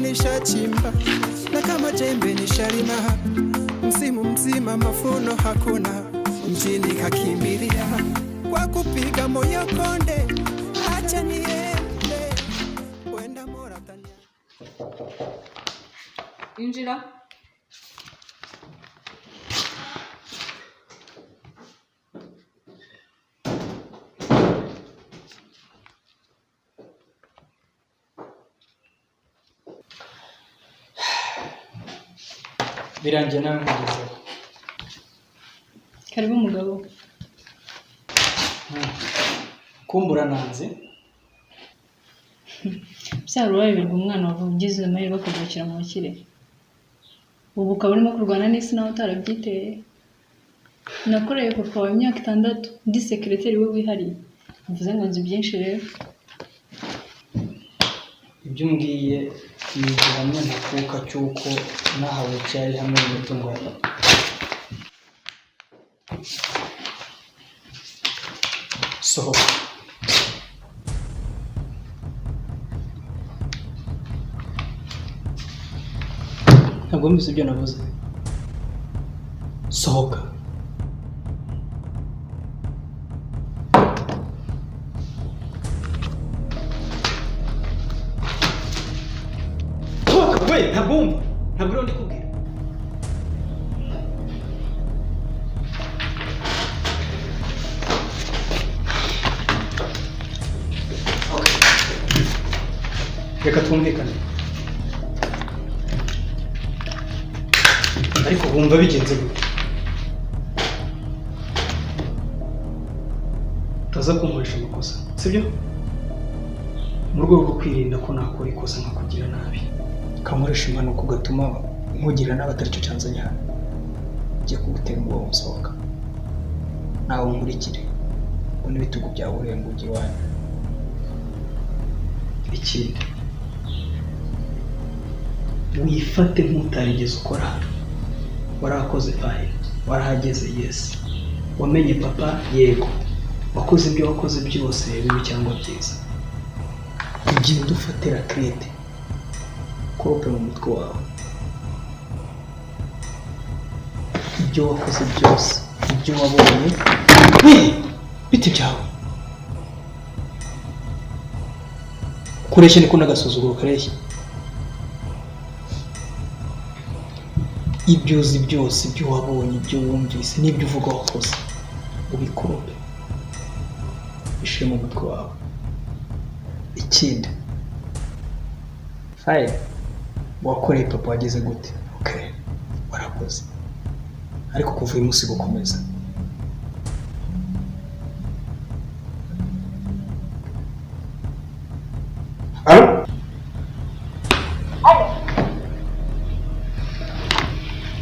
nishachimba na kama jembe nishalima, msimu mzima mafuno hakuna, mjini kakimbilia kwa kupiga moyo konde, acha niende kwenda Moratania. Injira. Birangiye nawe mugezeho. Karibu mugabo. Kumbura nanze. Byarubaye birwa umwana wavugize amahirwe akavukira mu bakire. Ubu ukaba urimo kurwana n'isi nawe utarabyiteye. Nakoreye papa wa imyaka 6 ndi secrétaire we wihariye. Mvuze ngo nzi byinshi rero. Ibyo umbwiye nigiramye ntakuka cyuko nahawe cyari hamwe n'imitungo ya papa. Sohoka. Ntabwo mbise ibyo navuze. Sohoka. Wait, ntabwo ndi kubwira. Reka twumvikane. Ariko wumva bigenze gute? Utaza kunkoresha amakosa, sibyo? Mu rwego rwo kwirinda ko nakora ikosa nkakugira nabi. Kamuresha impanuka ugatuma nkugira n'abatari cyo cyanzanye hano. Ngiye kugutera ngo umusohoka. Nawe nkurikire. Ubone ibitugu byawe urengugira iwanyu. Ikindi wifate nk'utarigeze ukora hano. Warakoze fine, warahageze yes. Wamenye papa yego. Wakoze ibyo wakoze byose bibi cyangwa byiza. Ugenda ufatira krete. Kope mu mutwe wawe. Ibyo wakoze byose, ibyo wabonye, biti byawe. Kureshya niko nagasuzuguro kareshya. Ibyo uzi byose, ibyo wabonye, ibyo wumvise, n'ibyo uvuga wakoze, ubikope. Bishire mu mutwe wawe. Ikindi. Fine. Wakoreye papa wageze gute? Okay. Warakoze. Ariko kuva uyu munsi gukomeza. Allo?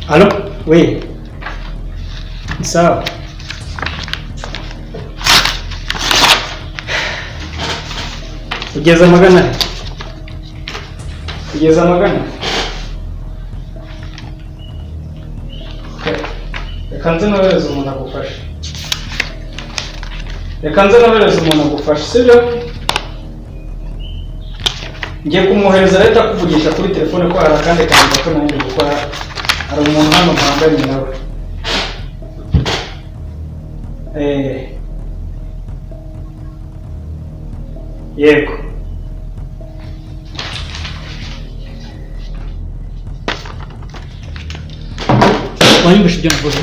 Allo? Oui. Sawa. Ugeze magana? Ugeze magana? Reka nze nabereze umuntu agufasha. Sibyo? Ngiye kumwohereza leta kuvugisha kuri telefone ko hari akandi kantu gato nanjye gukora. Hari umuntu hano mpanganye nawe. Yego. Wanyumvishe ibyo navuze?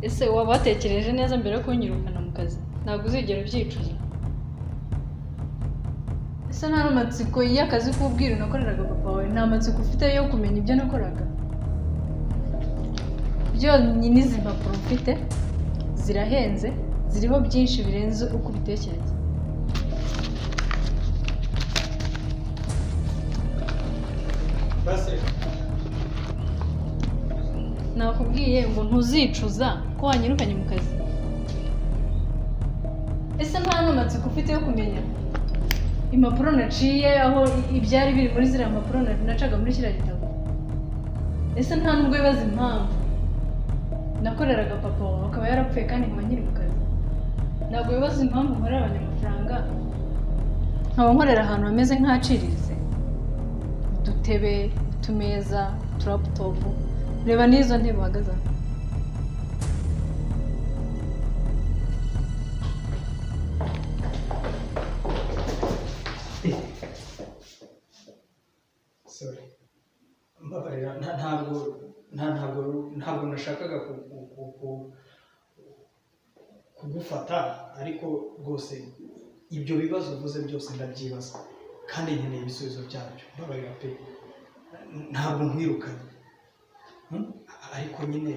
Ese wabatekereje neza mbere yo kunyirukana mu kazi? Ntabwo uzigera ubyicuza. ese nta n'amatsiko y'akazi k'ubwiru nakoreraga papa wawe, nta matsiko ufite yo kumenya ibyo nakoraga? Byonyine izi mpapuro mfite zirahenze, ziriho byinshi birenze uko ubitekereza. basi Nakubwiye ngo ntuzicuza ko wanyirukanye mu kazi. Ese nta n'amatsiko ufite yo kumenya impapuro naciye, aho ibyari biri muri ziriya mpapuro nacaga muri kiriya gitabo? Ese nta nubwo wibaza impamvu nakoreraga papa wawe akaba yarapfuye kandi nkaba nkiri mu kazi? Ntabwo wibaza impamvu nkorera abanyamafaranga nkaba nkorera ahantu hameze nk'ahaciriritse, udutebe, utumeza, turaputopu, reba n'izo ntebe uhagaze aho. sorry mbabarira, ntabwo nashakaga kugufata, ariko rwose ibyo bibazo uvuze byose ndabyibaza kandi nkeneye ibisubizo byabyo. Mbabarira pe, ntabwo nkwirukanye, ariko nyine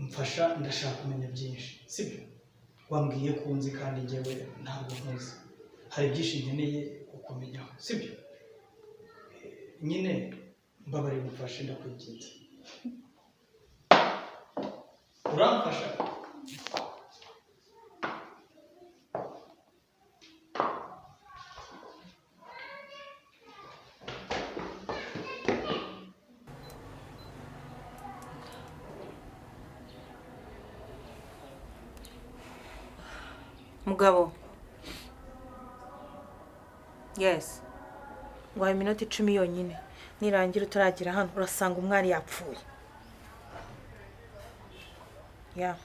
mfasha, ndashaka kumenya byinshi, sibyo? Wambwiye ko unzi kandi njyewe ntabwo nkuzi, hari byinshi nkeneye kukumenyaho, sibyo? Nyine mbabarira umfashe, ndakwinginze, uramfasha? Mugabo, yes, wawe iminota 10 yonyine, nirangira utaragira hano urasanga umwari yapfuye. Yeah.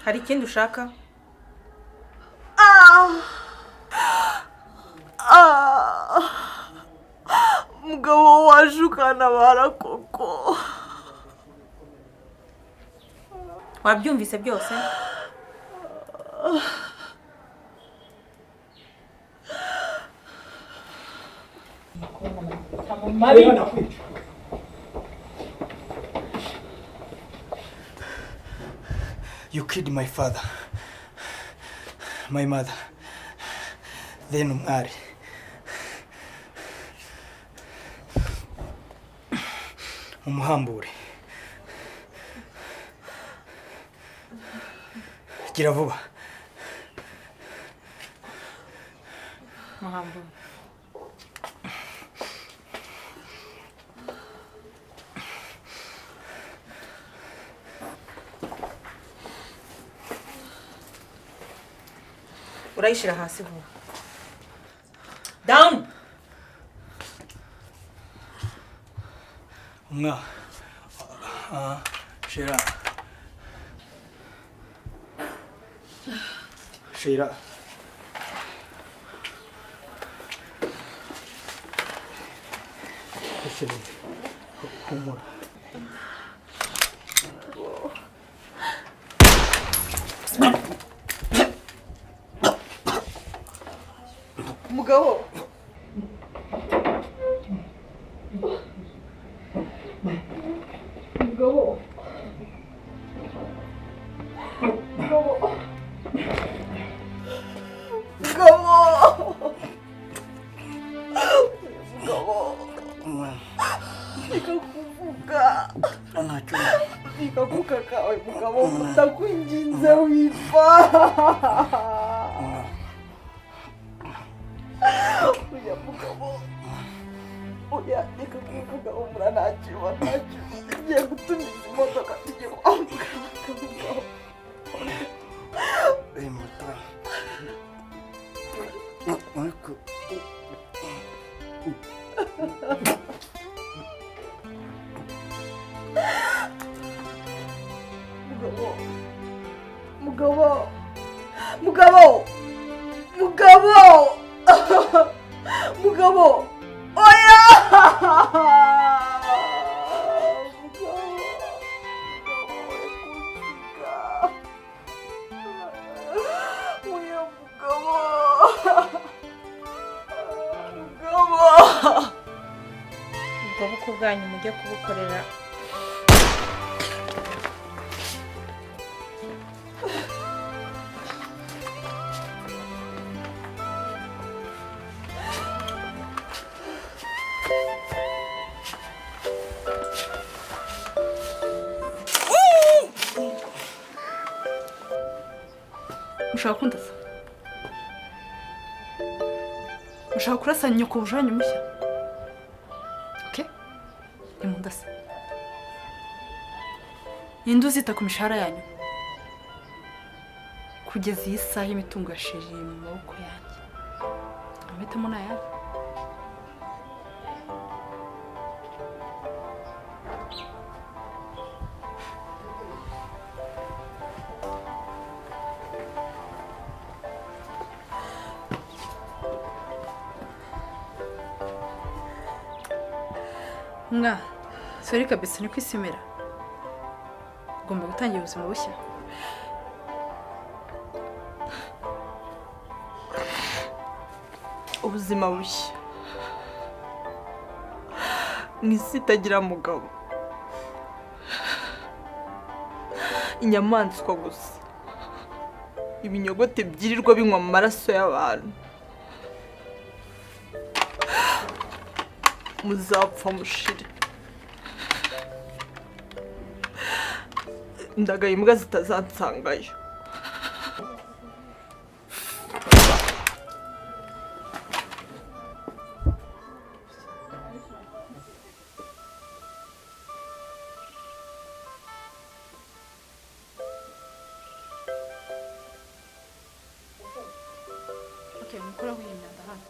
Hari ikindi ushaka? Mugabo waje ukantabara koko. Wabyumvise byose? You killed my father, my mother, then umwari. Umuhambure. Gira vuba. Muhambure. Urayishira hasi vuba. Down. Sheila. Sheila. Humura. Mugabo. Mugabo. Mugabo. Mugabo. Mugabo. Nikakuvuga. Nikakuvuga kawe mugabo, ndakwinginze wipfa. Oya mugabo. Oya nikakuvuga umura ntacyo. Ngiye gutumiza imodoka tujye kwa mugabo. Mugabo! Mugabo! Oya! ubwo bukwe bwanyu mujye kubukorera ushaka kundasa ushaka kurasa nyoko bujanye mushya okay imundasa ninde uzita ku mishahara yanyu kugeza iyi saha y'imitungo yashirije mu maboko yanjye amahitamo ni ayahe mwa sori kabisa ni kwisimira ugomba gutangira ubuzima bushya ubuzima bushya mu isi itagira mugabo inyamaswa gusa ibinyogote byirirwa binywa amaraso y'abantu muzapfa mushire ndagaye imbwa zitazansangayo okay mukora w'imyanda hano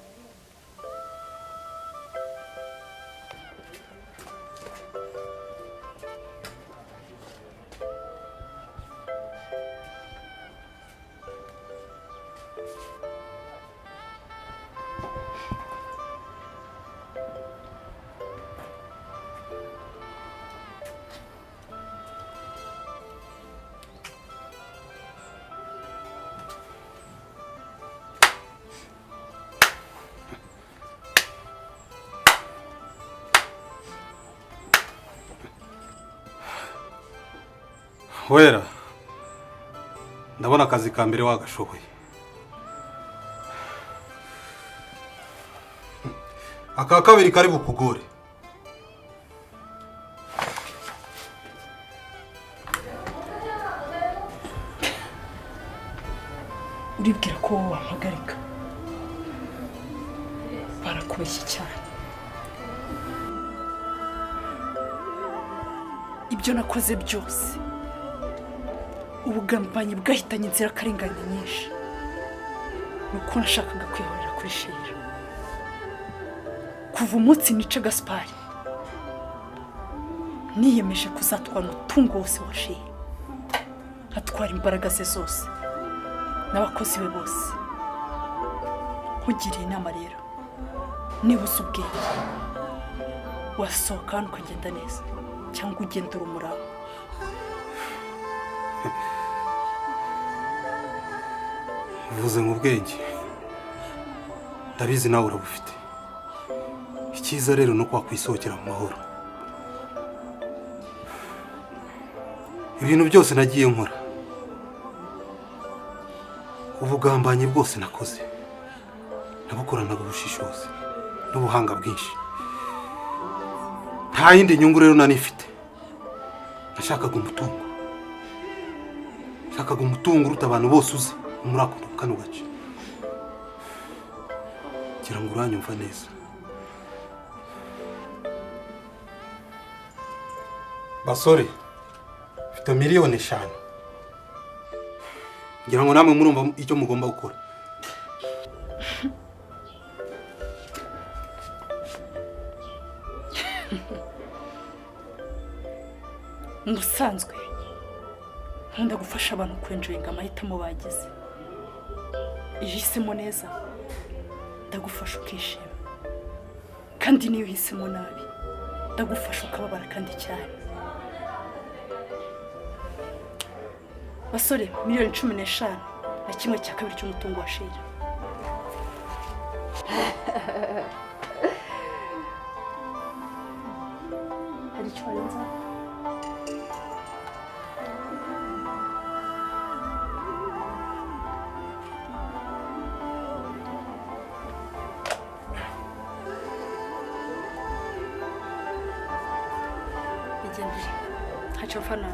Wera, ndabona akazi ka mbere wagashoboye. Aka kabiri kari bukugore. uribwira ko wampagarika barakubeshye cyane ibyo nakoze byose ubugambanyi bwahitanye inzirakarengane nyinshi nuko nashakaga kwihorera kuri Shira kuva umunsi nica Gaspari niyemeje kuzatwara umutungo wose wa Shira atwara imbaraga ze zose n'abakozi be bose nkugiriye inama rero niba uzi ubwenge wasohoka hano ukagenda neza cyangwa ugenda urumuraba Uvuze mu bwenge ndabizi nawe urabufite. Icyiza rero no kwakwisohokera mu mahoro. Ibintu byose nagiye nkora ubugambanyi bwose nakoze nabukoranaga ubushishozi n'ubuhanga bwinshi. Nta yindi nyungu rero nanifite. Nashakaga umutungo. Nashakaga umutungo uruta abantu bose uzi muri ako kano gace. Gira ngo uranyumva neza. Basore, mfite miliyoni 5. Ngira ngo namwe murumva icyo mugomba gukora. Musanzwe nkunda gufasha abantu kwenjoyinga amahitamo bagize. Ihisemo neza ndagufasha ukishima kandi niyo uhisemo nabi ndagufasha ukababara kandi cyane. Basore, miliyoni 15 na kimwe cya kabiri cy'umutungo wa Sheila. Hari icyo warenza? Bigendere. Ntacyo mfana.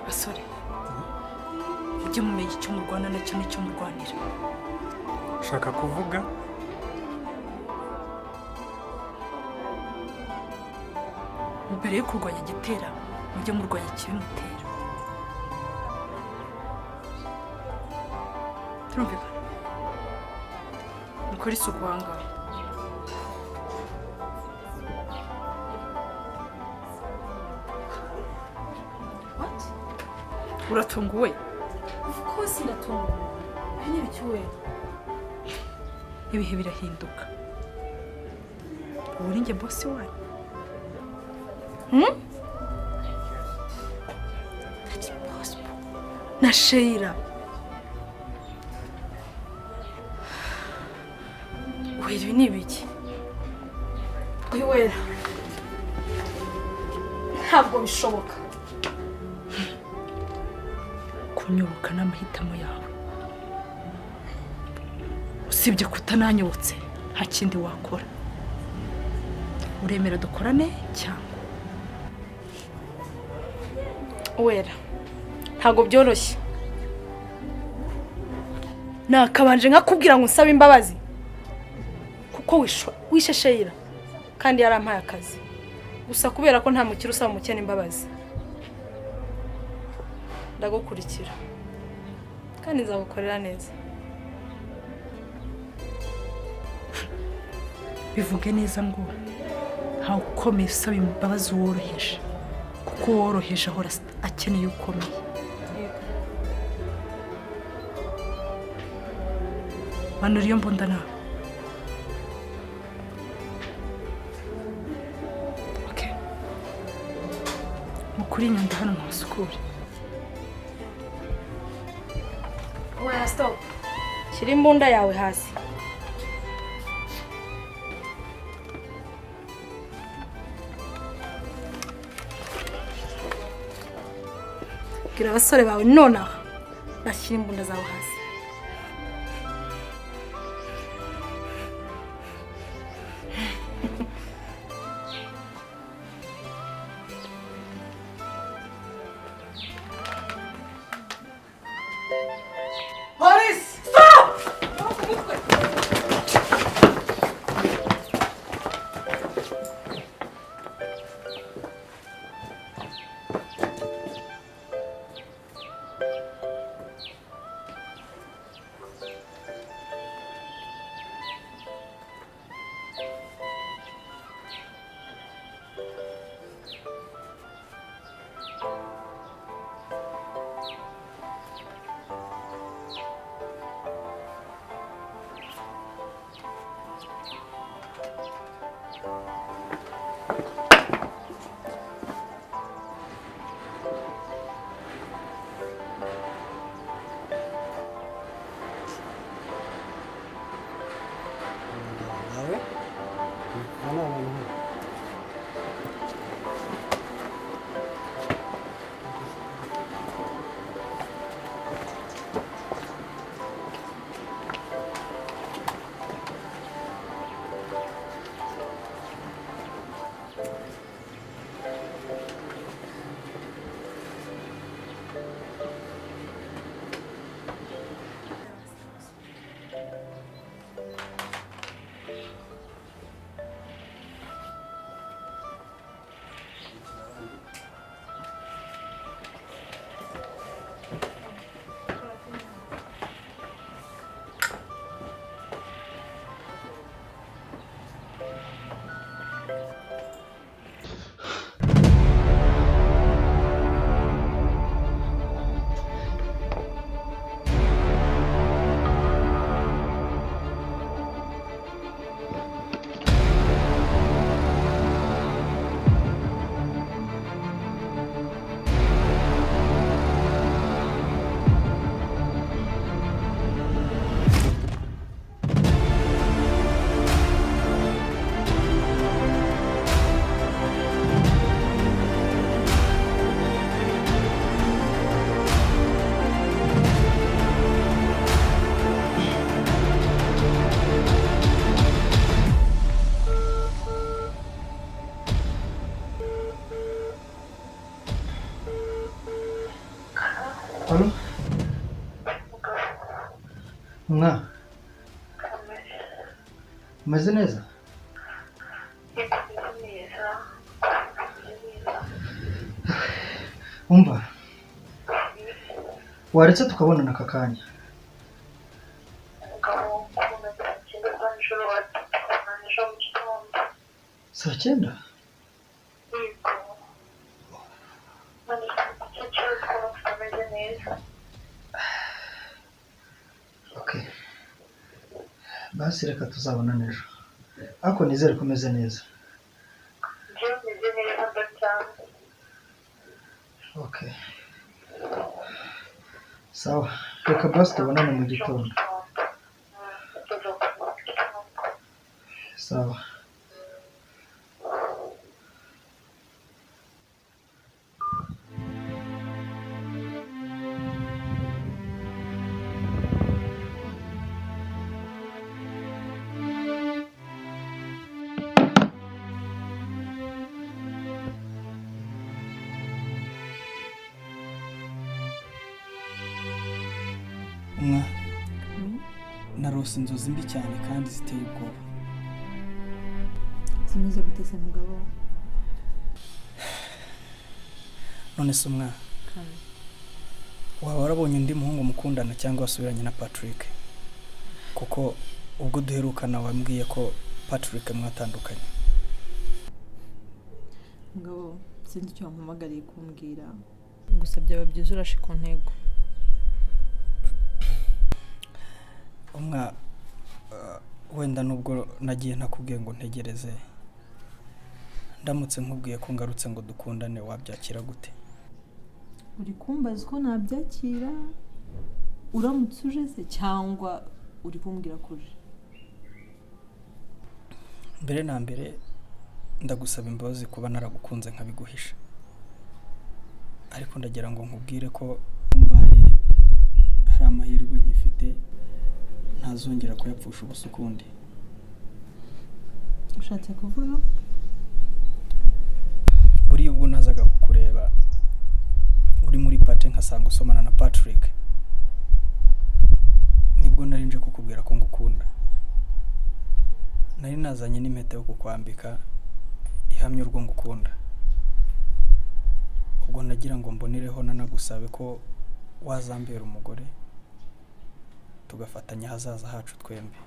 Basore, ujye mumenya icyo murwana nacyo n'icyo murwanira. ushaka kuvuga Mbere yo kurwanya igitera mujye murwanya ikibimutera. Turumvikana? Mukore isuku aha ngaha. What? Uratunguwe? Of course ndatunguwe. Ni ibicyuwe. Ibihe birahinduka. Ubu ni njye boss wanyu. That's impossible. Na Sheila. Ibi ni ibiki? Wera. Ntabwo bishoboka. Kunyoboka n'amahitamo yawe. Usibye kutananyobotse nta kindi wakora. Uremera dukorane cyangwa? Wera. Ntabwo byoroshye. Nakabanje nkakubwira ngo nsaba imbabazi. Kuko wishe Sheila kandi yarampaye akazi. Gusa kubera ko nta mukiri usaba umukene imbabazi. Ndagukurikira. Kandi nzagukorera neza. Bivuge neza ngo nta ukomeye usaba imbabazi woroheje. Kuko woroheje ahora akeneye ukomeye. Manura iyo mbunda nawe. Okay. Mukuri inyanda hano mwasukure. Oya, stop. Shyira imbunda yawe hasi. Bwira abasore bawe nonaha bashyira imbunda zawe hasi. Police! Halo? Mwa? Umeze neza? Umva, waretse tukabonana aka kanya. Saa cyenda? Okay. Basi reka tuzabonana ejo. Ariko nizere ko umeze neza. Okay. Sawa, reka basi tubonane mu gitondo. Sawa. Mwa, narose inzozi mbi cyane kandi ziteye ubwoba. zimeze gute se mugabo? None se mwa, waba warabonye undi muhungu mukundana cyangwa wasubiranye na Patrick? Kuko ubwo duherukana wambwiye ko Patrick mwatandukanye. Mugabo sinzi icyo wampamagariye kumbwira, gusa byaba byiza urashe ku ntego. Umwa, wenda nubwo nagiye nakubwiye ngo ntegereze, ndamutse nkubwiye ko ngarutse ngo dukundane, wabyakira gute? Uri kumbaza ko nabyakira uramutse uje se cyangwa uri kumbwira ko uje? Mbere na mbere ndagusaba imbabazi kuba naragukunze nkabiguhisha, ariko ndagira ngo nkubwire ko mbaye hari amahirwe nyifite ntazongera kuyapfusha ubusa ukundi. Ushatse kuvuga? Buriya ubwo nazaga kukureba uri muri pate nkasanga usomana na Patrick, nibwo nari nje kukubwira ko ngukunda. Nari nazanye n'impeta yo kukwambika ihamya urwo ngukunda. Ubwo nagira ngo mbonereho nanagusabe ko wazambera umugore tugafatanya hazaza hacu twembi.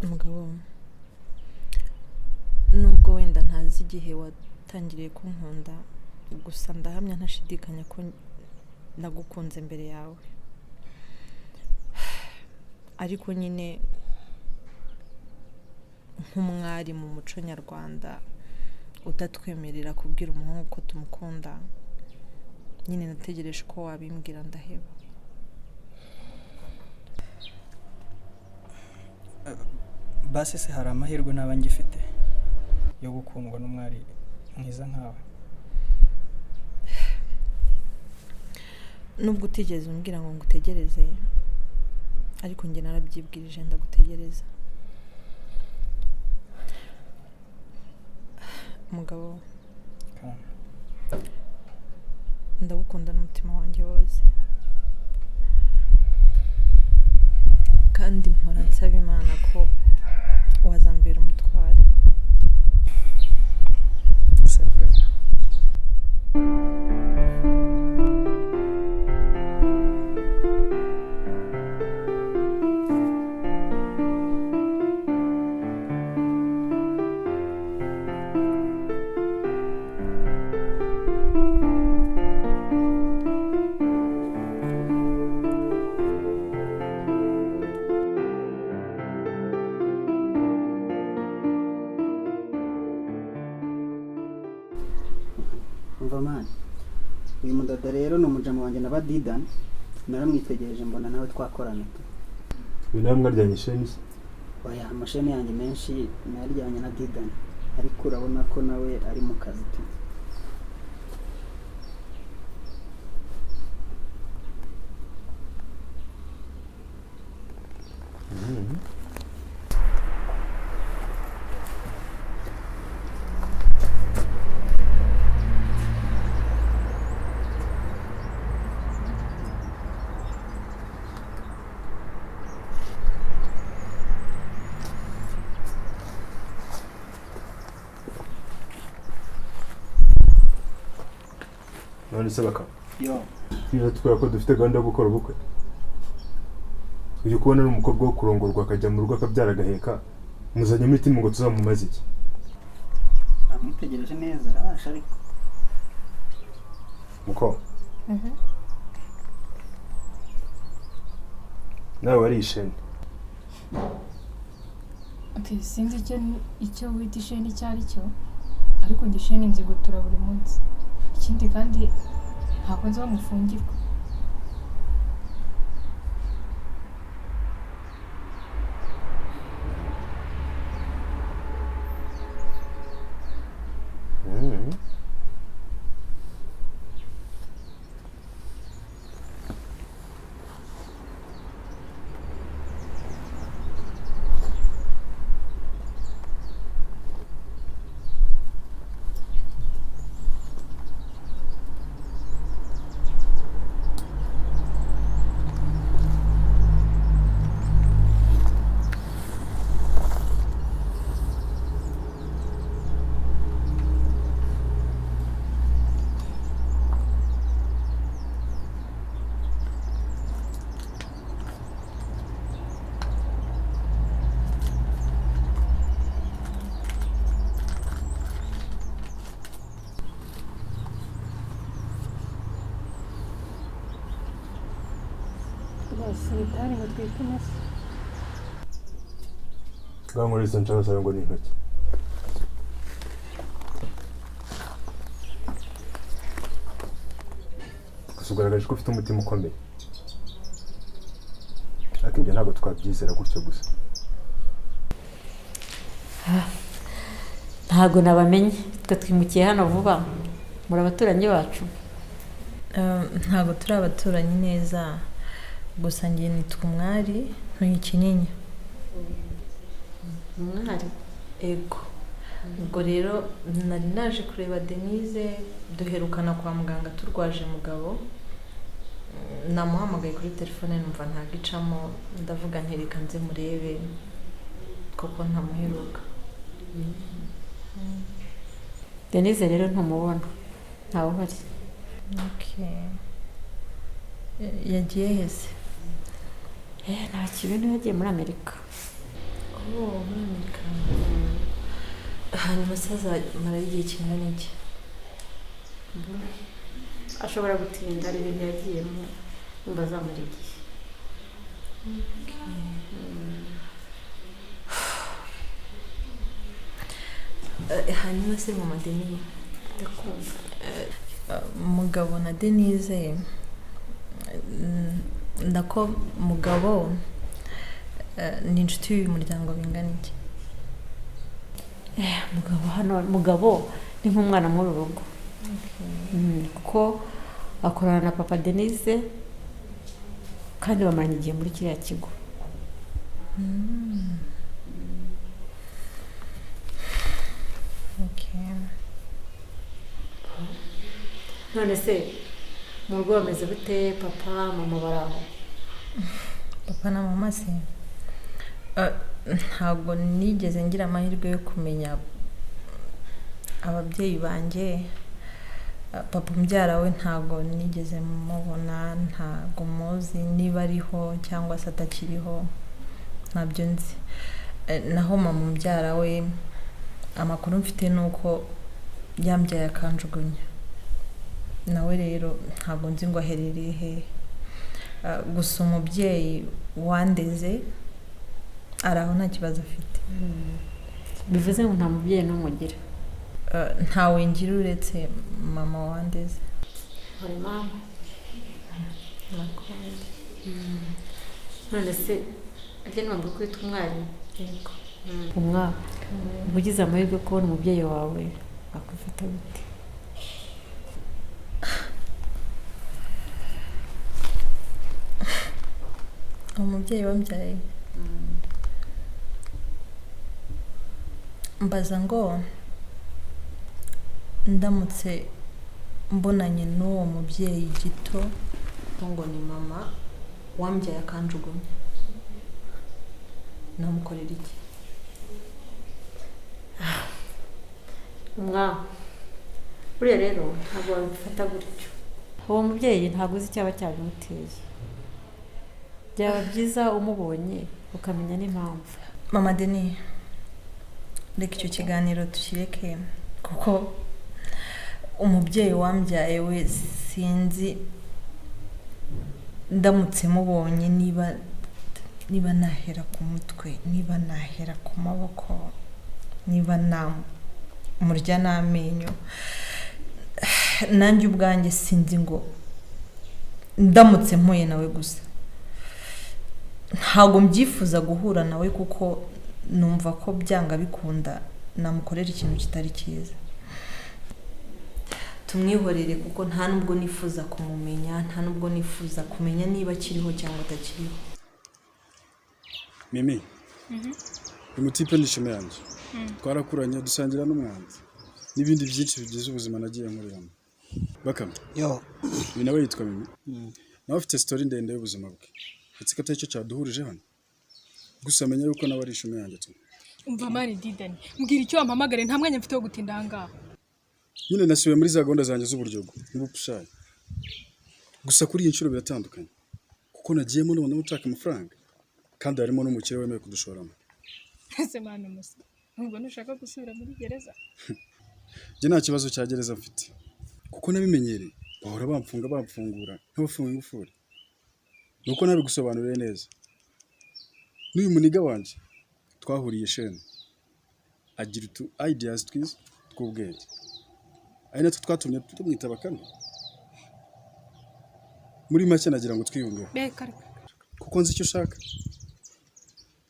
Mugabo, nubwo wenda ntazi igihe watangiriye kunkunda, gusa ndahamya ntashidikanya ko nagukunze mbere yawe. Ariko nyine nk'umwari mu muco nyarwanda utatwemerera kubwira umuhungu ko tumukunda, nyine nategereje ko wabimbwira ndaheba. Basi se hari amahirwe naba ngifite yo gukundwa n'umwari mwiza nkawe? Nubwo utigeze umbwira ngo ngutegereze, ariko njye narabyibwirije ndagutegereza. Mugabo, ndagukunda n'umutima wanjye wose, kandi mpora nsaba Imana ko wazambera umutware. Mvamani, uyu mudada rero ni umujama wanjye na Badidani, naramwitegereje mbona nawe twakorana tu. Uyu nawe mwaryanye sheni se? Oya, amasheni yanjye menshi naryanye na Didani, ariko urabona ko nawe ari mu kazi tu. none se bakaba yo twiza twera ko dufite gahunda yo gukora ubukwe. Uyu kubona ari umukobwa wo kurongorwa akajya mu rugo akabyara agaheka, muzanye imitima ngo tuzamumaze iki? amwitegereje neza arabasha ariko Muko nawe wari isheni. Sinzi icyo wita isheni icyo ari cyo, ariko njye isheni nzi gutura buri munsi. Ikindi kandi ntabwo nzi aho mufungirwa. Sanitari ngo twipime se. Ngankoreza nshaka sayo ngo ni intoki. Kusugaragaje ko ufite umutima ukomeye. Ariko ibyo ntabwo twabyizera gutyo gusa. Ntabwo nabamenye, twe twimukiye hano vuba. Muri abaturanyi bacu. Ntabwo turi abaturanyi neza. Gusa njye nitwa Umwari ntuye Kinyinya. Umwari? Ego. Ubwo rero nari naje kureba Denise, duherukana kwa muganga turwaje mugabo. Namuhamagaye kuri telefone numva ntagicamo, ndavuga ntereka nze murebe koko ntamuheruka. Denise rero ntumubona. Ntawe uhari. Okay. Yagiye hese? Nta kintu yagiye muri Amerika. Muri Amerika. Hanyuma saza mara igihe kingana iki? Ashobora gutinda ari ibintu yagiyemo numva zamara igihe. Hanyuma se mama Denise Ndakumva. Mugabo na Denise ndako mugabo ni inshuti y'uyu muryango bingana iki? Mugabo ni nk'umwana muri uru rugo. Kuko akorana na papa Denise kandi bamaranye igihe muri kiriya kigo. None se mu rugo bameze bute? Papa mama baraho? Papa na mama se ntabwo nigeze ngira amahirwe yo kumenya ababyeyi banjye. Papa umbyara we ntabwo nigeze mubona, ntabwo muzi niba ariho cyangwa se atakiriho, ntabyo nzi. Naho mama umbyara we amakuru mfite nuko yambyaye akanjugunya. Nawe rero ntabwo nzi ngo aherereye hehe. Gusa umubyeyi wandeze araho nta kibazo afite. Bivuze ngo nta mubyeyi n'umugira? Ntawe ngira uretse mama wandeze. Hari mama? None se ajya ntabwo kwitwa Umwari? Yego. Umwari ugize amahirwe kubona umubyeyi wawe akwifata gute? Umubyeyi wambyaye mbaza ngo ndamutse mbonanye n'uwo mubyeyi gito ngo ni mama wambyaye akanjugunya, namukorera iki? Umwami buriya rero ntabwo wabifata gutyo. uwo mubyeyi ntabwo uzi icyaba cyabimuteye, byaba byiza umubonye ukamenya n'impamvu. mama Deni, reka icyo kiganiro tukireke kuko umubyeyi wambyaye we sinzi ndamutse mubonye niba nahera ku mutwe, niba nahera ku maboko, niba namurya n'amenyo. Nanjye ubwanjye sinzi ngo ndamutse mpuye nawe gusa ntabwo mbyifuza guhura nawe kuko numva ko byanga bikunda namukorera ikintu kitari cyiza. Tumwihorere kuko nta nubwo nifuza kumumenya, nta nubwo nifuza kumenya niba akiriho cyangwa atakiriho. Mimi, uyu mutipe ni ishema yanjye, twarakuranye dusangira n'umwanzi n'ibindi byinshi bigize ubuzima nagiye nkoreramo. Bakame, uyu nawe yitwa Mimi, nawe afite story ndende y'ubuzima bwe, ndetse ko atari cyo cyaduhurije hano, gusa menya yuko nawe ari ishema yanjye tu. Umva mani Didani, mbwira icyo wampamagare, nta mwanya mfite wo gutinda ahangaha. Nyine nasubiye muri za gahunda zanjye z'uburyogo n'ubupushayi, gusa kuri iyi nshuro biratandukanye kuko nagiyemo none utaka amafaranga kandi harimo n'umukire wemeye kudushoramo. Ese mani musa, nubwo nushaka gusubira muri gereza? Njye nta kibazo cya gereza mfite kuko nabimenyereye, bahora bamfungura nk'abafunga ingufuri. Nuko nabigusobanuriye neza. N'uyu muniga wanjye twahuriye shene agira utu ideas twiza tw'ubwenge, ari natwo twatumye tumwita Bakame. Muri make nagira ngo twiyungeho kuko nzi icyo ushaka.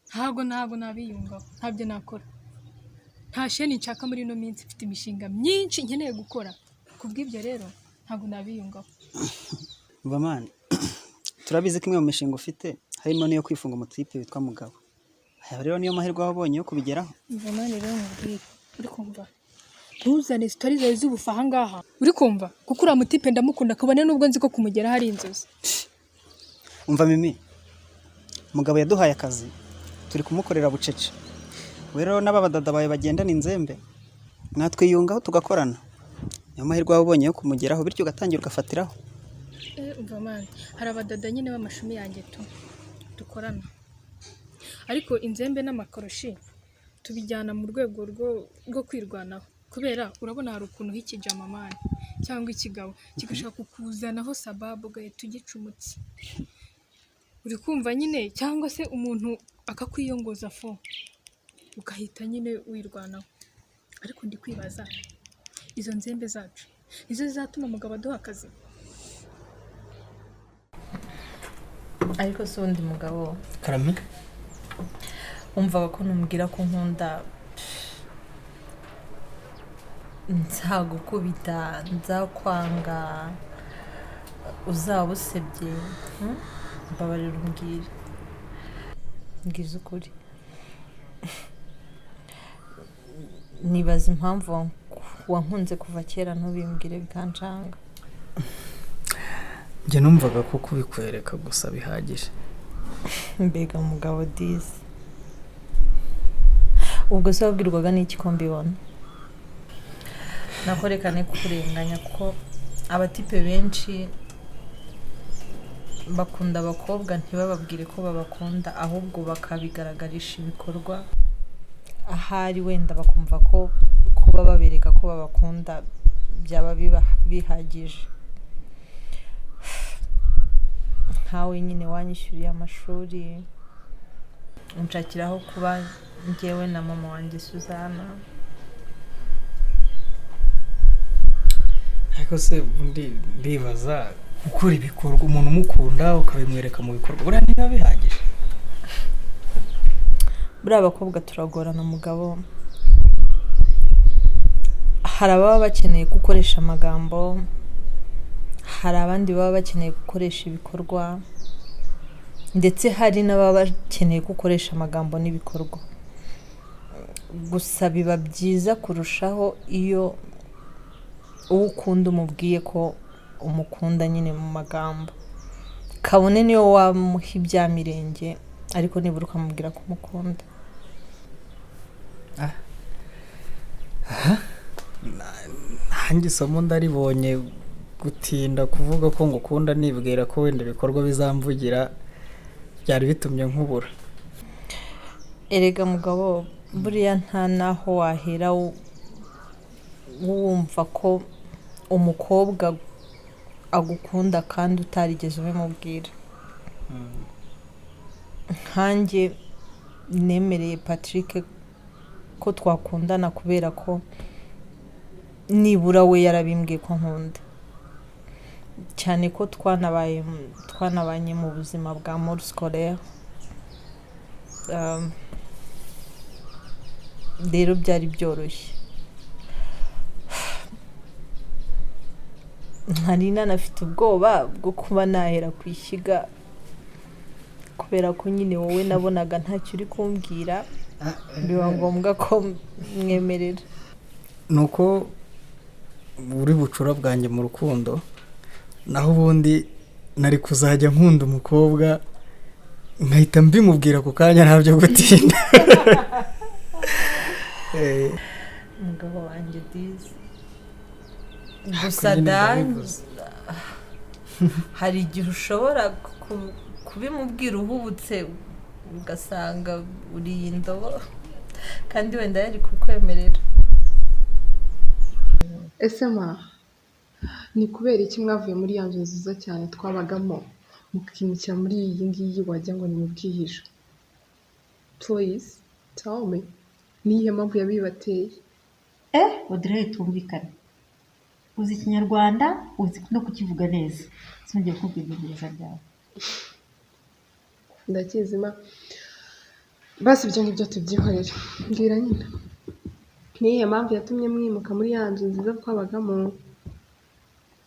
Ntabwo nabiyungaho, ntabyo nakora. Nta sheni nshaka muri ino minsi, mfite imishinga myinshi nkeneye gukora. Kubw'ibyo rero ntabwo nabiyungaho. Umva mani, turabizi ko imwe mu mishinga ufite harimo n'iyo kwifunga umutipe witwa Mugabo. Aya rero niyo mahirwe wabonye yo kubigeraho. Umva mani rero mubwire, uri kumva? Ntuzane story zawe z'ubufa ahangaha, uri kumva? Kuko uriya mutipe ndamukunda kabone nubwo nzi ko kumugera hari inzozi. Umva Mimi, Mugabo yaduhaye akazi, turi kumukorera bucece. Rero n'ababadada bawe bagendana inzembe, mwatwiyungaho tugakorana. Niyo mahirwe wabonye yo kumugeraho, bityo ugatangira ugafatiraho. Umva mani, hari abadada nyine b'amashumi yanjye dukorana. Ariko inzembe n'amakoroshi tubijyana mu rwego rwo kwirwanaho, kubera urabona hari ukuntu h'ikijama mani cyangwa ikigabo kigashaka kukuzanaho sababu ugahita ugicumutse. Uri kumva nyine, cyangwa se umuntu akakwiyongoza fo ugahita nyine wirwanaho. Ariko ndi kwibaza, izo nzembe zacu nizo zizatuma Mugabo aduha akazi? Ariko se undi Mugabo Karame, umvaga ko numubwira ko nkunda, nzagukubita, nzakwanga, uzaba usebye, mbabarira umbwire, mbwiza ukuri. Nibaza impamvu wankunze kuva kera ntubimbwire bikancanga. njye numvaga ko kubikwereka gusa bihagije. Mbega Mugabo disi, ubwo se wabwirwaga n'iki ko mbibona? Nakorekane kukurenganya kuko abatipe benshi bakunda abakobwa ntibababwire ko babakunda, ahubwo bakabigaragarisha ibikorwa. Ahari wenda bakumva ko kuba babereka ko babakunda byaba bihagije. Nkawe nyine wanyishyuriye amashuri, unshakiraho kuba njyewe na mama wanjye Suzana. Ariko se undi bibaza gukora ibikorwa umuntu umukunda ukabimwereka mu bikorwa, buriya niba bihagije? Buriya abakobwa turagorana Mugabo. Hari ababa bakeneye gukoresha amagambo, hari abandi baba bakeneye gukoresha ibikorwa, ndetse hari n'ababa bakeneye gukoresha amagambo n'ibikorwa. Gusa biba byiza kurushaho iyo uwo ukunda umubwiye ko umukunda nyine mu magambo, kabone niyo wamuha ibya mirenge, ariko nibura ukamubwira ko umukunda. Nanjye isomo ndaribonye gutinda kuvuga ko ngukunda nibwira ko wenda ibikorwa bizamvugira byari bitumye nkubura. Erega mugabo buriya nta naho wahera wumva ko umukobwa agukunda kandi utarigeze ubimubwira. Nkanjye nemereye Patrick ko twakundana kubera ko nibura we yarabimbwiye ko nkunda, cyane ko twanabanye mu buzima bwa mode scolaire. Rero byari byoroshye. Nari nanafite ubwoba bwo kuba nahera ku ishyiga kubera ko nyine wowe nabonaga ntacyo uri kumbwira, biba ngombwa ko mwemerera. Nuko uri bucura bwanjye mu rukundo, naho ubundi nari kuzajya nkunda umukobwa nkahita mbimubwira ku kanya ntabyo gutinda. Umugabo wanjye dizi gusa hari igihe ushobora kubimubwira uhubutse ugasanga uriye indobo kandi wenda yari kukwemerera. Ese ma ni kubera iki mwavuye muri ya nzu nziza cyane twabagamo mukimukira muri iyi ngiyi wagira ngo ni mu bwihisho? Please tell me, niyihe mpamvu yabibateye? Audrey tumvikane, uzi ikinyarwanda uzi no kukivuga neza, sinongeye kubwira ibyongereza byawe. Ndakizi ma, basi ibyo ngibyo tubyihorere. Mbwira nyine, niyihe mpamvu yatumye mwimuka muri ya nzu nziza twabagamo?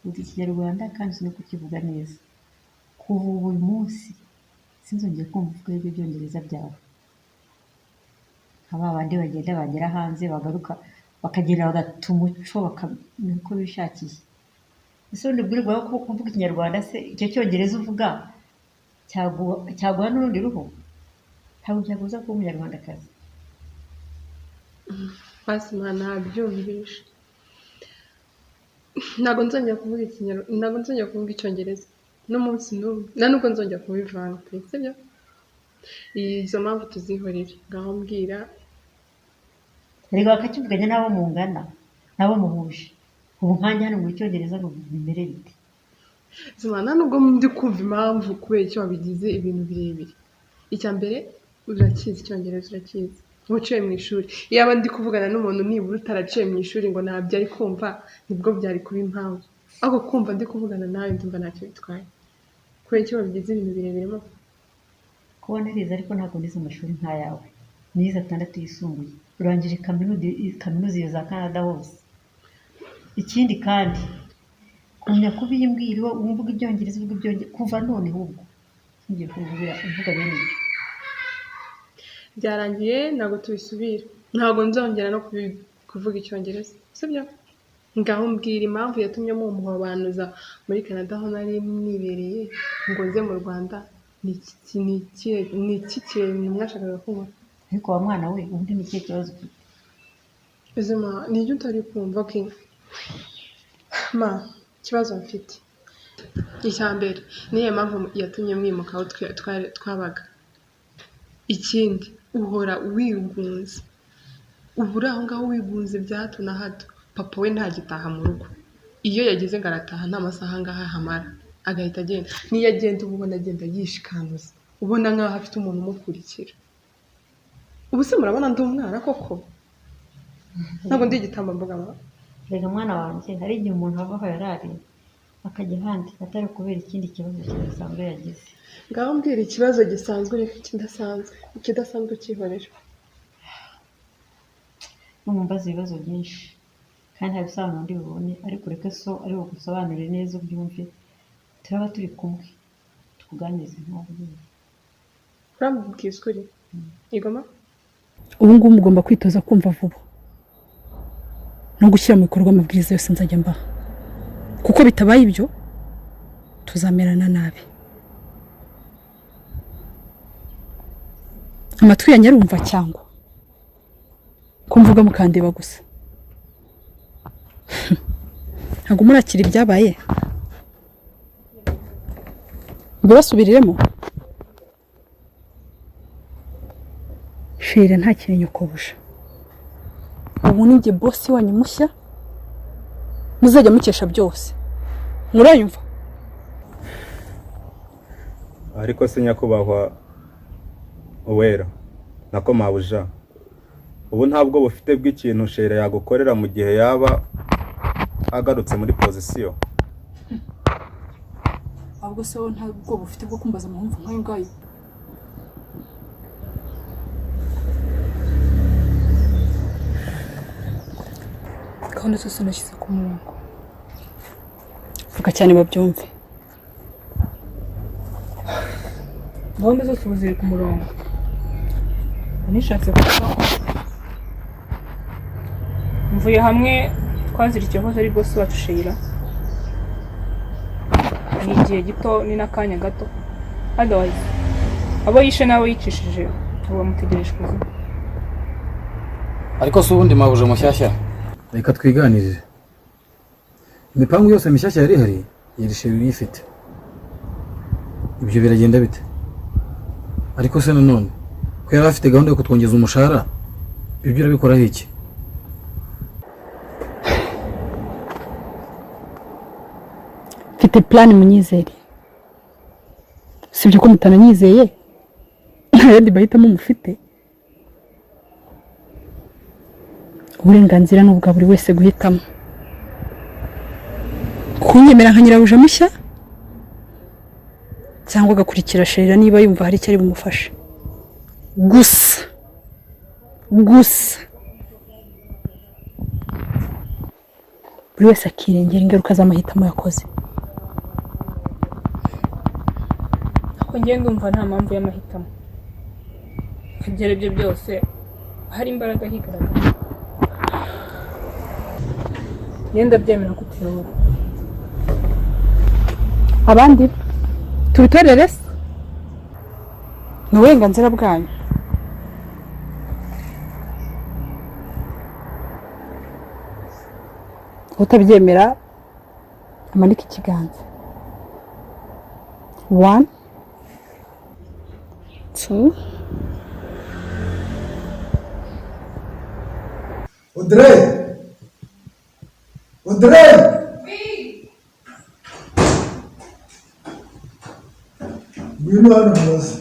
Uzi ikinyarwanda kandi uzi no kukivuga neza. Kuva uyu munsi sinzongeye kumva uvuga ibyo byongereza byawe. Aba bandi bagera hanze bagaruka bakagera bagata umuco bakamenya uko bishakiye. Ese ubundi bwirwa ko kuvuga ikinyarwanda se icyo cyongereza uvuga cyaguha n'urundi ruhu? Ntabwo cyaguza kuba umunyarwandakazi. Basi ma nabyumvishe, ntabwo nzongera kuvuga ikinyarwanda, ntabwo nzongera kuvuga icyongereza n'umunsi n'umwe, nta nubwo nzongera kubivanga pe, sibyo? Izo mpamvu tuzihorere, ngaho mbwira. Reka bakakivuganya n'abo mungana n'abo muhuje. Ubu nkanjye hano mu cyongereza ngo bimere bite? Zimana nubwo ndi kumva impamvu kubera icyo wabigize ibintu birebire. Icya mbere urakizi icyongereza, urakizi, uciye mu ishuri. Iyaba ndi kuvugana n'umuntu nibura utaraciye mu ishuri ngo ntabyo ari kumva, nibwo byari kuba impamvu. Ariko kumva ndi kuvugana nawe ndumva ntacyo bitwaye. Kubera icyo wabigize ibintu birebire mo. Kuba narize ariko ntabwo nize amashuri nk'ayawe. Nize 6 yisumbuye. Urangije kaminuza iyo za Canada hose. Ikindi kandi kumenya kubimbwira wumvuga ibyongereza uvuga ibyongereza kuva none ahubwo ngiye kuvuga bene ibyo. Byarangiye ntabwo tubisubira, ntabwo nzongera no kuvuga icyongereza, sibyo? Ngaho mbwira impamvu yatumye mumuhabanuza muri Canada aho nari mwibereye ngo nze mu Rwanda. Ni iki kintu mwashakaga kumva? Ariko wa mwana we ubundi ni ikihe kibazo ufite? Uzima ni ibyo utari kumva. Okay ma, ikibazo mfite icya mbere niyo mpamvu yatumye mwimuka aho twabaga. Ikindi uhora wigunze, ubura aho ngaho wigunze bya hato na hato. Papa we ntagitaha mu rugo, iyo yageze ngo arataha nta masaha ngaha hamara agahita agenda. Niyo agenda uba ubona agenda yishikanuza, ubona nk'aho afite umuntu umukurikira. Ubu se murabona ndi umwana koko? Ntabwo ndi igitambambuga ma. Rega mwana wanjye, hari igihe umuntu ava aho yarari akajya ahandi atari kubera ikindi kibazo kidasanzwe yagize. Ngaho mbwira ikibazo gisanzwe reka ikidasanzwe ukihorera. Numbaza ibibazo byinshi kandi hari bisobanuro ndi bubone, ariko reka so ari bugusobanurire neza ubyumve. Turaba turi kumwe tukuganirize ntabwo nyine. Urambwira ukuri? Igoma? Ubu ngubu mugomba kwitoza kumva vuba no gushyira mu bikorwa amabwiriza yose nzajya mbaha, kuko bitabaye ibyo tuzamerana nabi. Amatwi yanjye arumva cyangwa kumvuga mukandeba gusa? Ntabwo murakira ibyabaye. basubiriremo shira nta kintu nyokobusha ubu ni njye bosi wanyu mushya muzajya mukesha byose murayumva ariko se nyakubahwa Uwera nako mabuja ubu ntabwo bufite bw'ikintu shera yagukorera mu gihe yaba agarutse muri pozisiyo ahubwo se wowe ntabwo bufite bwo kumbaza amahumvu nk'ayo ngayo gahunda zose nashyize ku murongo vuga cyane babyumve gahunda zose ubu ziri ku murongo nishatse kuko mvuye hamwe twazirikiye hoze ari bosi wacu Sheila ni igihe gito ni n'akanya gato otherwise abo yishe n'abo yicishije ubu bamutegereje kuzima ariko se ubundi mabuje mushyashya reka twiganirire imipangu yose mishyashya yari ihari yari Sheila uyifite ibyo biragenda bite ariko se nanone ko yari afite gahunda yo kutwongeza umushahara ibyo urabikoraho iki mfite plan munyizere sibyo ko mutananyizeye nta yandi bahitamo mufite uburenganzira n'ubwa buri wese guhitamo kunyemera nka nyirabuja mushya cyangwa agakurikira Sheila niba yumva hari icyo ari bumufashe gusa buri wese akirengera ingaruka z'amahitamo yakoze ako ngende ndumva nta mpamvu y'amahitamo ibyo ari byo byose hari imbaraga higaragara ngenda byemera kutiyobora abandi tubitorere se ni uburenganzira bwanyu utabyemera amanike ikiganza 1 2 Audrey ngwino hano mubaze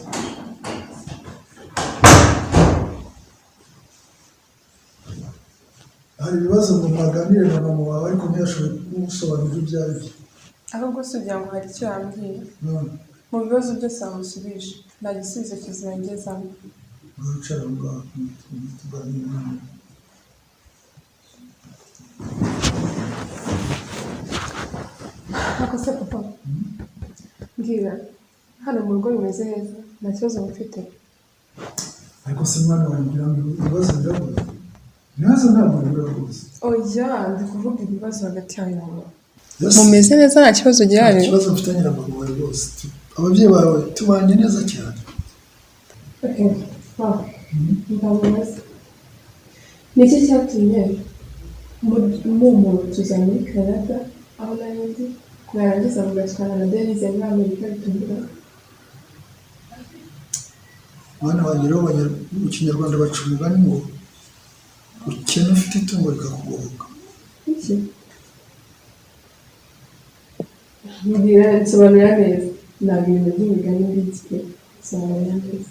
hari ibibazo ngo mwaganire na mama wawe ariko ntiyashoboye kumusobanurira ibyo ari byo ahubwo si ugira ngo hari icyo yambwiye mu bibazo byose wamusubije nta gisubizo kizongezamo wicara aho ngaho tuganire nawe ntabwo se papa mbwira hano mu rugo bimeze neza nta kibazo mufite ariko se mwana wanjye ibibazo birabura ibibazo ntabwo bibura rwose oya ndi kuvuga ibibazo hagati yawe na mama mumeze neza nta kibazo gihari nta kibazo mfitanye na mama wawe rwose ababyeyi bawe tubanye neza cyane ndamubaza ni iki cyatumye mumutuza muri Canada aho nari ndi mwarangiza mugatwara na Denise muri Amerika bitungura mwana wanjye rero mu kinyarwanda baca umugani ngo ukena ufite itungo rikakugoboka iki mbwira nsobanurira neza ntabwo ibintu by'imigani mbitswe nsobanurira neza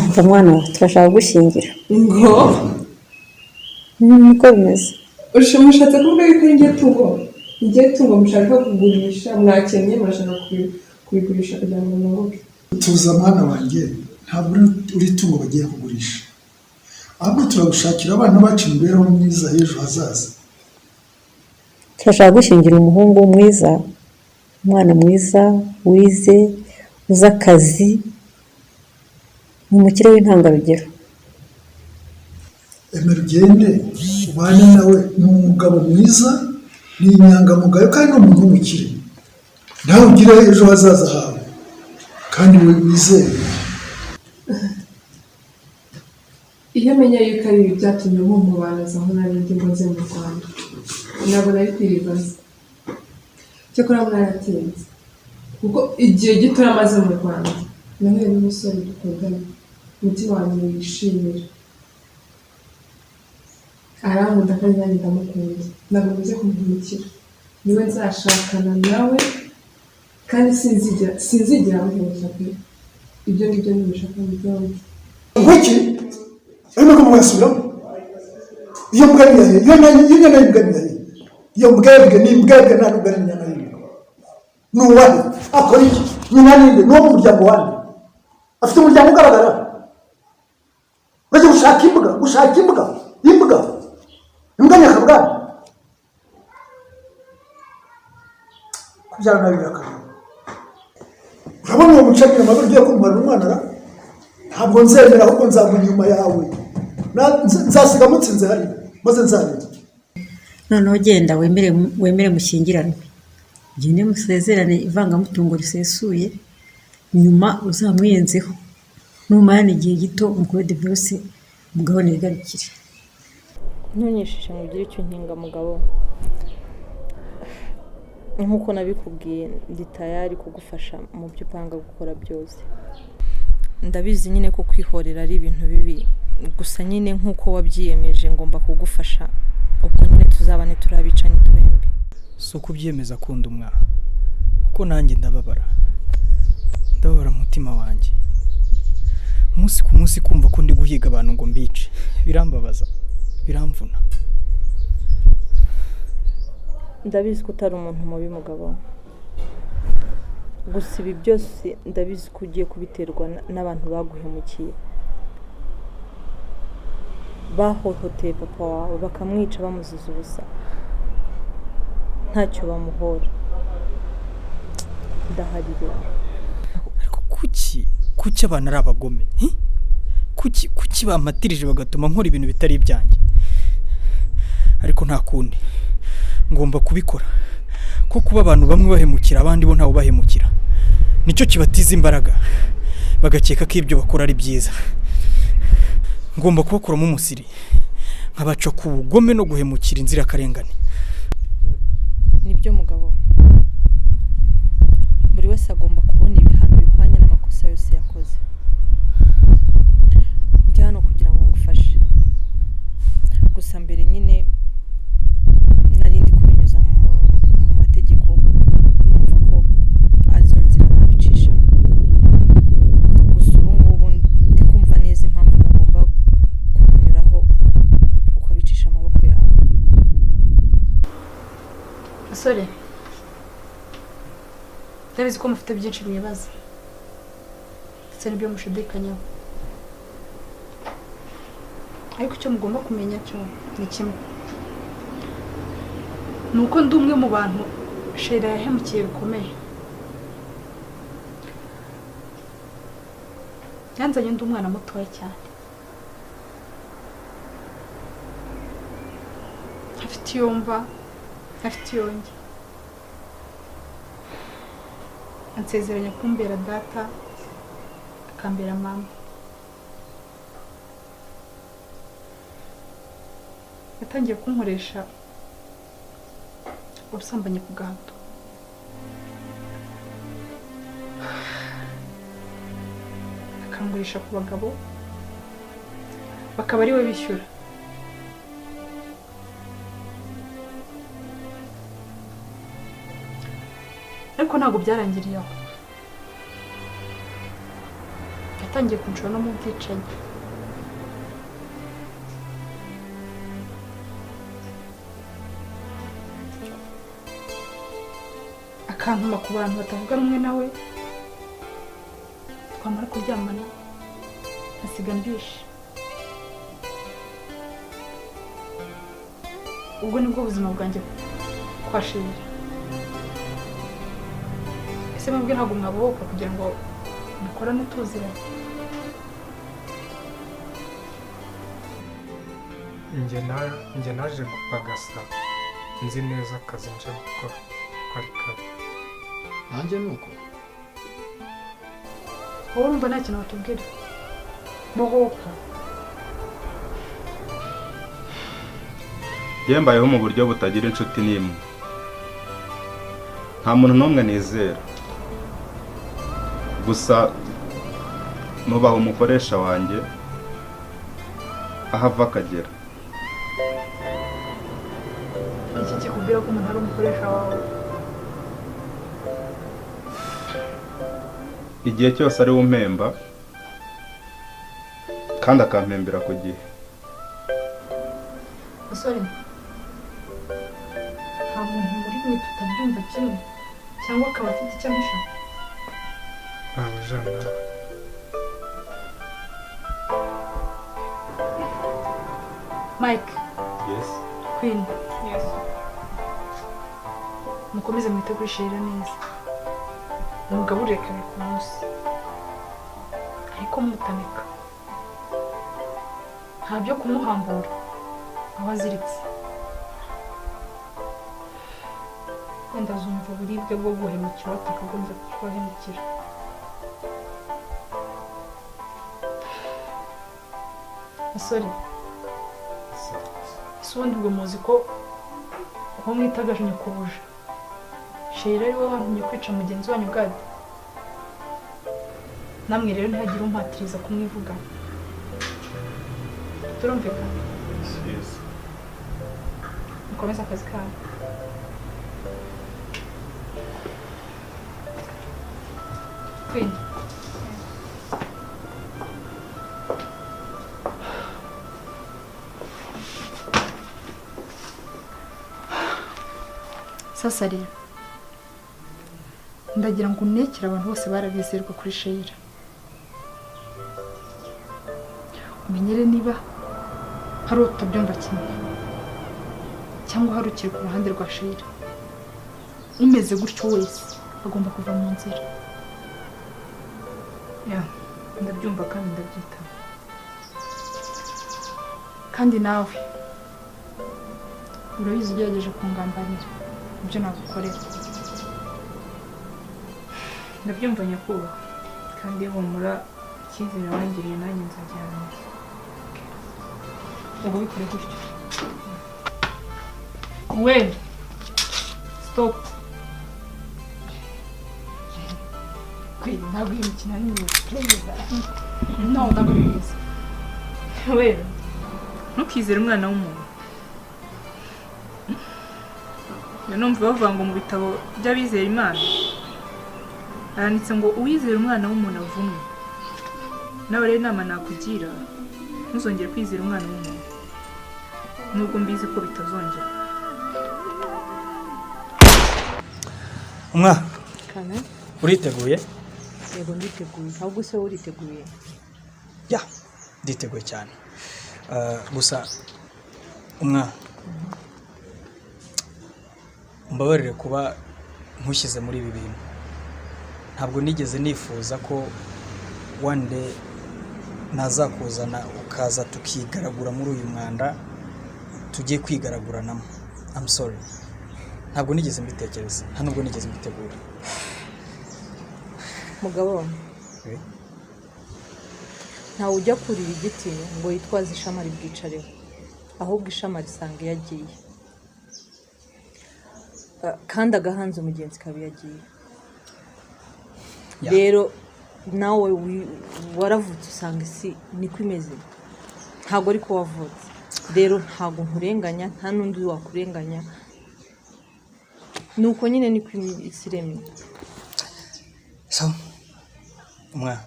mva mwana we turashaka gushyingira ngo niko bimeze mushatse kuvuga yuko ari njye tungo mushaka kugurisha mwakennye murashaka kubigurisha kugira ngo mwunguke tuza mwana wanjye ntabwo uri itungo bagiye kugurisha ahubwo turagushakira abana bacu imibereho myiza y'ejo hazaza turashaka gushyingira umuhungu mwiza umwana mwiza wize uzi akazi ni umukire w'intangarugero emera ugende ubane nawe ni umugabo mwiza ni inyangamugayo kandi ni umuntu w'umukire nawe ugire ejo hazaza hawe kandi wizeye iyo menya yuko ari ibi byatumye nkumubanaza aho nari ndi ngo nze mu Rwanda ntabwo nari kwiribaza cyakora mwaratinze kuko igihe gito yamaze mu Rwanda nahuye n'umusore dukundana umutima wanjye wishimira arankunda kandi nanjye ndamukunda ntabwo bize kumuhemukira niwe nzashakana nawe kandi sinzigera muhemukira pe ibyo ngibyo ntibishaka mu byombi Wiki arimo kumwasubiramo iyo mbwa ni yahe iyo nayo mbwa ni yahe iyo mbwebwe ni mbwebwe nta nubwo ari inyana y'ibintu ni uwahe akora iki nyina ninde ni uwo mu muryango wanjye afite umuryango ugaragara urajya gushaka imbwa nyakabwana kubyara nabi birakareba urabona uwo mucagira amabi ugiye kumara umwana ra ntabwo nzemera ahubwo nzagwa inyuma yawe nzasiga mutsinze hariya maze nzabera noneho genda wemere mushyingiranwe gende musezerane ivangamutungo risesuye nyuma uzamwiyenzeho numarana igihe gito mukore divorce umugabo nigarukire ntunyishishe ngo ugire icyo nkinga mugabo nk'uko nabikubwiye ndi tayari kugufasha mu byo upanga gukora byose ndabizi nyine ko kwihorera ari ibintu bibi gusa nyine nk'uko wabyiyemeje ngomba kugufasha ubwo nyine tuzabane turabicanye twembi si ukubyemeza akunda umwana kuko nanjye ndababara umutima wanjye umunsi ku munsi kumva ko ndi guhiga abantu ngo mbice birambabaza biramvuna ndabizi ko utari umuntu mubi mugabo gusa ibi byose ndabizi ko ugiye kubiterwa n'abantu baguhemukiye bahohoteye papa wawe bakamwica bamuziza ubusa ntacyo bamuhora ndahari rero ariko kuki abantu ari abagome kuki bamatirije bagatuma nkora ibintu bitari ibyanjye ariko nta kundi ngomba kubikora ko kuba abantu bamwe bahemukira abandi bo ntawe bahemukira nicyo kibatiza imbaraga bagakeka ko ibyo bakora ari byiza ngomba kubakuramo umusiri nkabaca ku bugome no guhemukira inzirakarengane nibyo mugabo buri wese agomba kubona ibihano bihwanye n'amakosa yose yakoze ndi hano kugira ngo ngufashe gusa mbere nyine narindi kubinyuza mu mategeko numva ko arizo nzira nabicisha gusa ubu ngubu ndi kumva neza impamvu bagomba kukunyuraho ukabicisha amaboko yawe basore ndabizi ko mufite byinshi mwibaza ndetse n'ibyo mushidikanyaho ariko icyo mugomba kumenya cyo ni kimwe ni uko ndi umwe mu bantu shera yahemukiye bikomeye yanzanye ndi umwana mutoya cyane afite iyo mva afite iyo njye ansezeranya kumbera data akambera mama yatangiye kunkoresha ubusambanyi ku gahato akangurisha ku bagabo bakaba ari we bishyura ariko ntabwo byarangiriye aho yatangiye kunshora no mu bwicanyi akantuma ku bantu batavuga rumwe nawe twamara kuryamana nkasiga mbishe ubwo nibwo buzima bwanjye kwashirira ese mwebwe ntabwo mwabohoka kugira ngo mukorane tuziranye njye naje gupagasa nzi neza akazi nje gukora ko ari kabi nanjye ni uko wowe urumva nta kintu watubwira bohoka yembayeho mu buryo butagira inshuti n'imwe nta muntu n'umwe nizera gusa nubaha umukoresha wanjye aho ava akagera. iki kikubwira ko umuntu ari umukoresha wawe? Igihe cyose ari umpemba kandi akampembera ku gihe. Musore, nta muntu muri mwe tutabyumva kimwe cyangwa akaba afite icyo amusha? Jana. Mike. Yes. Queen. Yes. Mukomeze mwitegurishyira neza. Mugaburire kare ku munsi. Ariko mutamika. Nta byo kumuhambura. Aba aziritse. Wenda azumva uburibwe bwo guhemukira atakagombye kubahemukira. Musore, ese ubundi ubwo muzi ko uwo mwitagaje nyakubuje Sheila ari we wantumye kwica mugenzi wanyu Gadi? Namwe rero ntihagire umpatiriza kumwivuga. Turumvikana? Yes. Mukomeze akazi kawe. Queen. Sasa rero ndagira ngo unekere abantu bose barabizerwa kuri Sheila. Umenyere niba hari utabyumva kimwe cyangwa hari ukiri ku ruhande rwa Sheila. Umeze gutyo wese agomba kuva mu nzira. Ya, ndabyumva kandi ndabyitaho. Kandi nawe urabizi ugerageje kungambanira ibyo nagukorera. Ndabyumva nyakubahwa kandi humura, icyizere wangiriye nanjye nzagiharanira. Ubu bikore gutyo. Well, stop. Queen, ntabwo iyi mikino ari myiza. Please. No, ntabwo ari myiza. Well, ntukizere umwana w'umuntu. Numva bavuga ngo mu bitabo by'abizera Imana handitse ngo uwizera umwana w'umuntu avumwe. Nawe rero inama nakugira, ntuzongere kwizera umwana w'umuntu nubwo mbizi ko bitazongera. Umwana Kana? uriteguye? Yego nditeguye. Ahubwo se uriteguye? Ya, nditeguye cyane. Gusa umwana mbabarire kuba nkushyize muri ibi bintu. Ntabwo nigeze nifuza ko one day nazakuzana ukaza tukigaragura muri uyu mwanda tugiye kwigaraguranamo. I'm sorry. Ntabwo nigeze mbitekereza, nta nubwo nigeze mbitegura. Mugabo, ntawe ujya kurira igiti ngo yitwaze ishama ribwicareho, ahubwo ishama risanga iyo agiye. Kandi agahanze umugenzi kabi yagiye. Rero nawe waravutse usanga isi niko imeze, ntabwo ariko wavutse. Rero ntabwo nkurenganya, nta n'undi wakurenganya. Nuko nyine niko isi iremye. So, umwana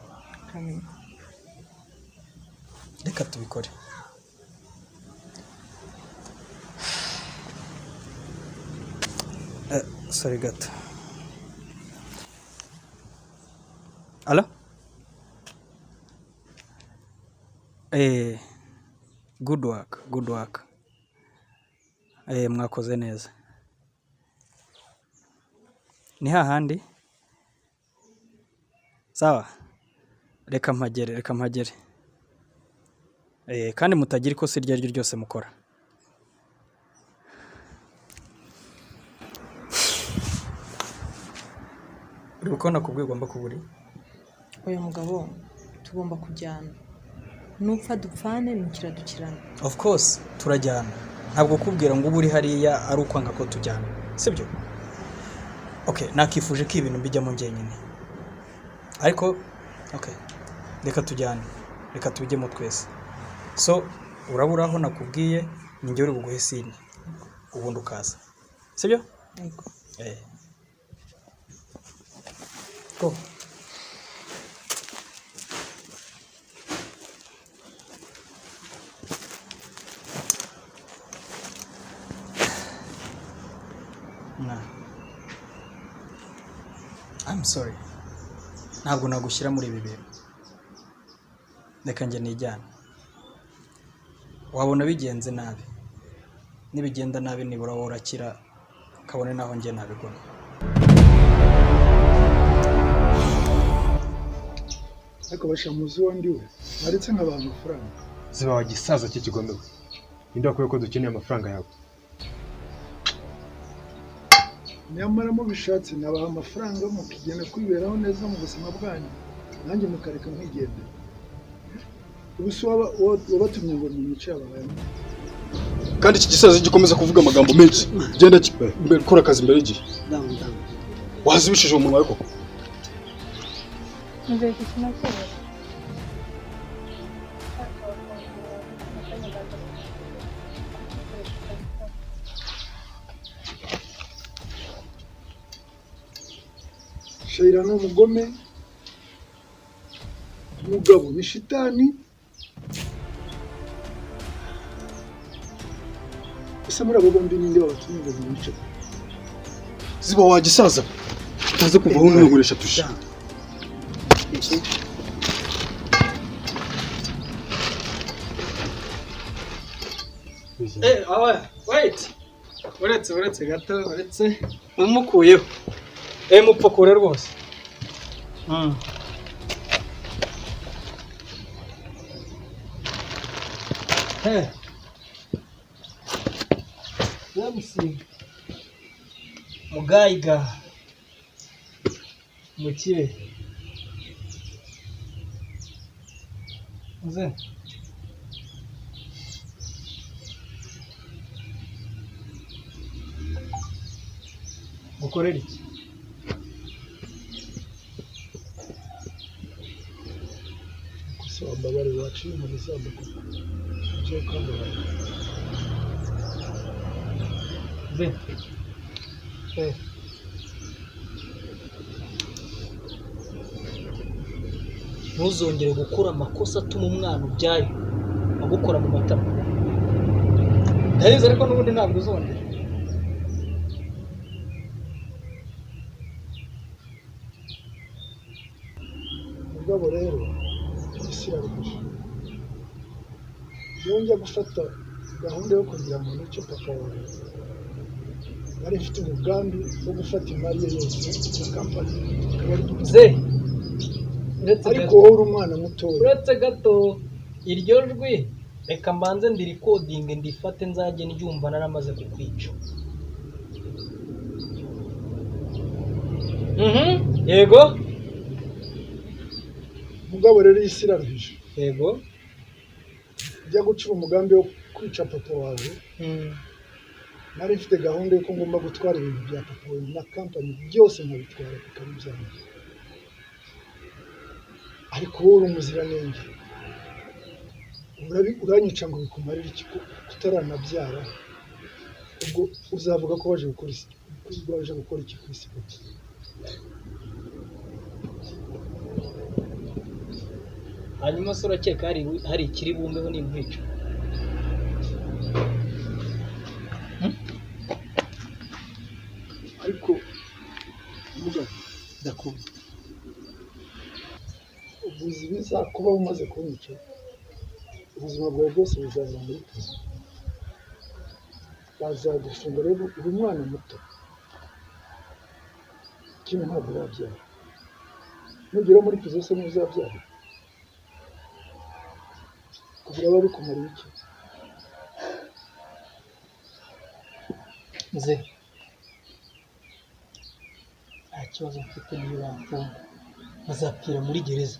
Amen. reka tubikore. Sorry gato. Hello? Good work, good work. Mwakoze neza. Ni hahandi? Sawa? Reka mpagere. Kandi mutagira ikosa iryo ari ryo ryose mukora. Uri gukona kubwo ugomba kuburi? Oya mugabo, tugomba kujyana. Nupfa dupfane nukira dukirana. Of course, turajyana. Ntabwo kubwira ngo uburi hariya ari ukwanga ko tujyana. Sibyo? Okay, nakifuje ko ibintu bijyamo njyenyine. ariko okay, reka tujyane, reka tubijyemo twese. So urabura aho nakubwiye ni njye uri buguhe sini ubundi ukaza, sibyo? Yego. Go. I'm sorry, ntabwo nagushyira muri ibi bintu, reka njye nijyana. Wabona bigenze nabi, nibigenda nabi nibura wowe urakira, kabone naho njye nabigona. ariko bashamuzi wandi we naretse nk'abantu amafaranga. Ziba wa gisaza cy'ikigombe, ninde wakuye ko dukeneye amafaranga yawe? Nyamara mubishatse nabaha amafaranga mukigenda kwiberaho neza mu buzima bwanyu, nanjye mukareka nkigende. Ubuso wabatumye ngo mwice ababayemo. Kandi iki gisaza gikomeza kuvuga amagambo menshi. Genda kora akazi imbere y'igihe. Wazibishije umunwa ariko. Mzee kinakora. Sheira ni umugome, umugabo ni shitani. Ese muri abo bombi ninde wabatumye ngo mwice? Ziba wa gisaza utaze kuva aho nkoresha tushi. Wait. Uretse gato, uretse umukuyeho. Mupfukure rwose. Mugayiga mukire uze gukorera iki? Kusaba bari wacu mu bisambuko cyo kambara ze ntuzongere gukora amakosa atuma umwana ubyaye agukora mu matama. Ndahize ariko n'ubundi ntabwo uzongera. mugabo rero isiraruje yongeye gufata gahunda yo kugira ngo nicyo papa wawe nari mfite umugambi wo gufata imari ye yose ya kampani ze ariko wowe uri umwana mutoya. Uretse gato iryo jwi reka mbanze ndirikodinge ndifate nzajye ndyumva naramaze kukwica. Yego mugabo rero isiraruje yego jya gucira umugambi wo kwica papa wawe. Nari mfite gahunda yo ko ngomba gutwara ibintu bya papa wawe na kampani byose nkabitwara bikabijyana, ariko wowe uri umuziranenge uranyica ngo bikumarire iki kutaranabyara? Ubwo uzavuga ko waje gukora iki ku isi? hanyuma se urakeka hari ikiri bumbeho n'inkwica? Ariko mvuga ndakubye ubuzi bizakuba umaze kunyica, ubuzima bwawe bwose buzaba muri prison. Bazagufunga rero uri umwana muto, kimwe ntabwo urabyara. Nugera muri prison se ntuzabyara? kugira bari kumara iki? Nze nta kibazo mfite niyo bamfunga bazapfira muri gereza,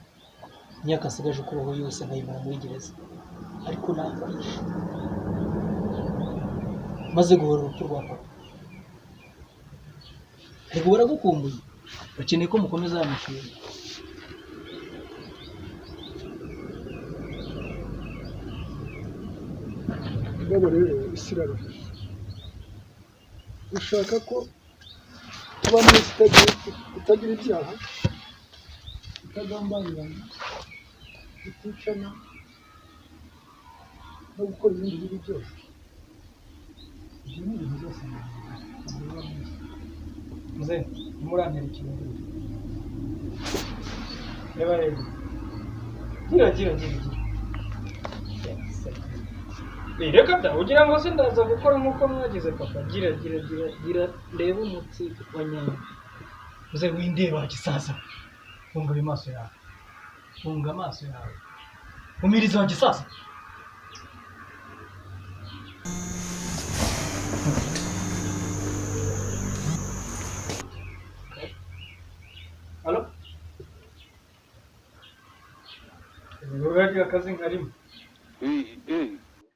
imyaka asigaje kubaho yose nkayimara muri gereza, ariko nakwishe maze guhora urupfu rwa papa. Ego baragukumbuye, bakeneye ko mukomeza amushinga. mugabo rero isi iraruhije ushaka ko tuba mu isi itagira ibyaha itagambanirana iticana no gukora ibindi bibi byose ibyo ni ibintu byose muzehe ntimurantera ikirungo reba rero gira reka da ugira ngo se ndaza gukora nk'uko mwagize papa gira reba umutsi wa nyawo muzehe windeba gisaza funga amaso yawe funga amaso yawe umiriza wa gisaza Halo? Ugaje akazi nkarimo.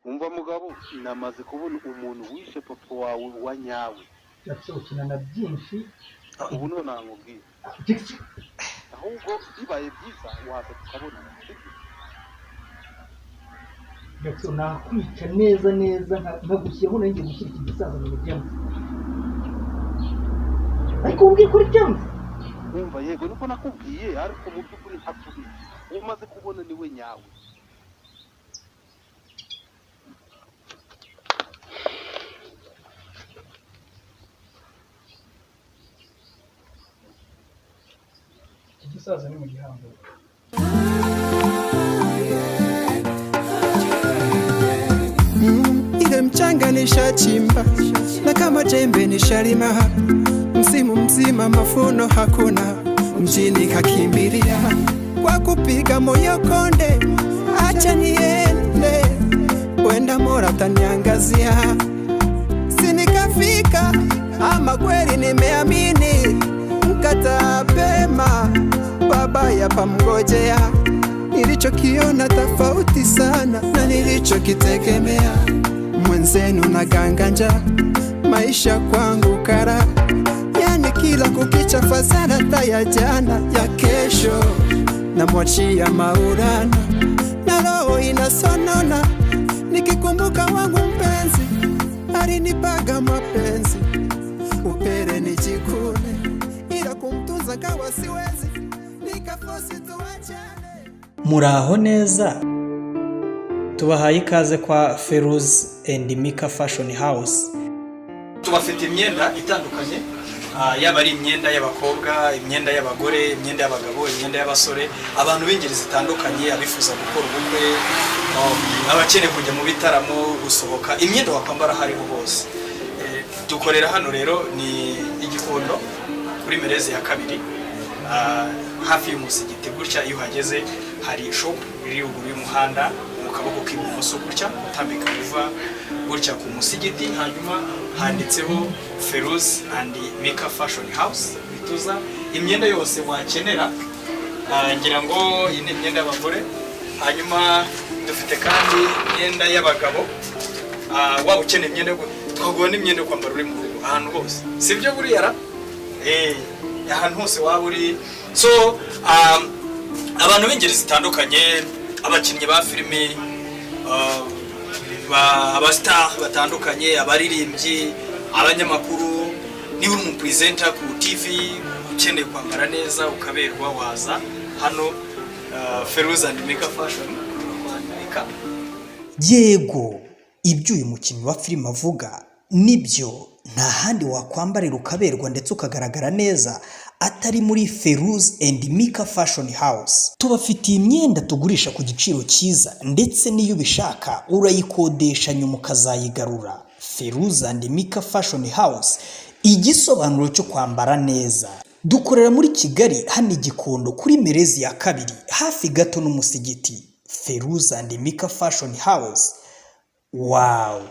Umva mugabo namaze kubona umuntu wishe papa wawe wa nyawe. Yatsokina na byinshi. Ubu none nankubwiye. Ahubwo bibaye byiza waza tukabona. Ndetse nakwica neza nkagushyiraho nanjye gushyira iki gisaza mu byama. Ariko ubwiye kuri byama. Umva yego niko nakubwiye ariko mu by'ukuri ntakubiye. Umaze kubona niwe nyawe. Gisaza ni mu gihango. Ile mchanga nishachimba na kama jembe nishalima, msimu mzima mafuno hakuna, mjini kakimbilia kwa kupiga moyo konde, acha niende, wenda Mola taniangazia, sinikafika ama kweli nimeamini, mkata pema baba yapamngojea, nilichokiona tofauti sana na nilichokitegemea, mwenzenu na ganganja maisha kwangu kara, yani kila kukicha fasara taya jana ya kesho, na mwachia Maulana na roho inasonona, nikikumbuka wangu mpenzi alinipaga mapenzi, upere nijikune ila kumtunza kawa siwezi, nikafosi tuachane. Muraho neza, tubahaye ikaze kwa Feruzi and Mika Fashion House. Tubafite imyenda itandukanye, yaba ari imyenda y'abakobwa, imyenda y'abagore, imyenda y'abagabo, imyenda y'abasore, abantu b'ingeri zitandukanye, abifuza gukora ubukwe, abakeneye kujya mu bitaramo, gusohoka, imyenda wakwambara hariho hose. Dukorera hano rero ni Igikondo kuri Merezi ya 2, hafi y'umusigiti gutya. Iyo uhageze hari shop iri ruguru y'umuhanda mu kaboko k'ibumoso gutya, utambika uva gutya ku musigiti, hanyuma handitseho Feruzi and Mika Fashion House, bituza imyenda yose wakenera. Ngira ngo iyi ni imyenda y'abagore, hanyuma dufite kandi imyenda y'abagabo. Waba ukeneye imyenda twaguha n'imyenda yo kwambara uri mu rugo ahantu hose, sibyo buriya ra ahantu hose waba uri. So abantu b'ingeri zitandukanye, abakinnyi ba filime, abastar batandukanye, abaririmbyi, abanyamakuru, niba uri umupresenter ku TV ukeneye kwambara neza ukaberwa, waza hano Feruzi and Mika Fashion. Yego, ibyo uyu mukinnyi wa filime avuga nibyo, nta handi wakwambarira ukaberwa ndetse ukagaragara neza atari muri Feruzi and Mika Fashion House. Tubafitiye imyenda tugurisha ku giciro cyiza, ndetse n'iyo ubishaka urayikodesha nyuma ukazayigarura. Feruzi and Mika Fashion House, igisobanuro cyo kwambara neza. Dukorera muri Kigali hano Igikondo kuri Merezi ya 2, hafi gato n'umusigiti. Feruzi and Mika Fashion House. Wow.